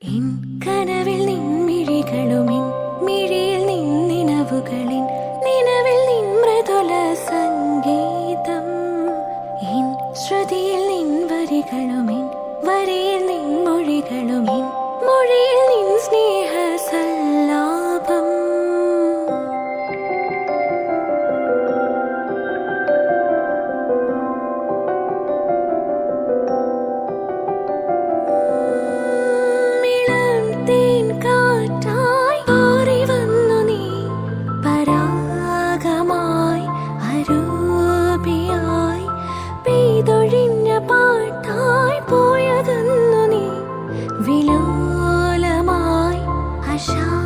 N കനവിൽ നിൻമിഴികളുമിൻ മിഴിയിൽ നിന്നിനവുകളിൻ നിലവിൽ നിൻ മൃദുല സംഗീതം. എൻ ശ്രുതിയിൽ നിൻ വരികളുമിൻ വരിയിൽ നിൻ മൊഴികളുമിൻ മൊഴിയിൽ നിൻ സ്നേഹ സല്ലാപം. പാട്ടായി പോയതെന്നു നീ വിലോലമായി ആശാ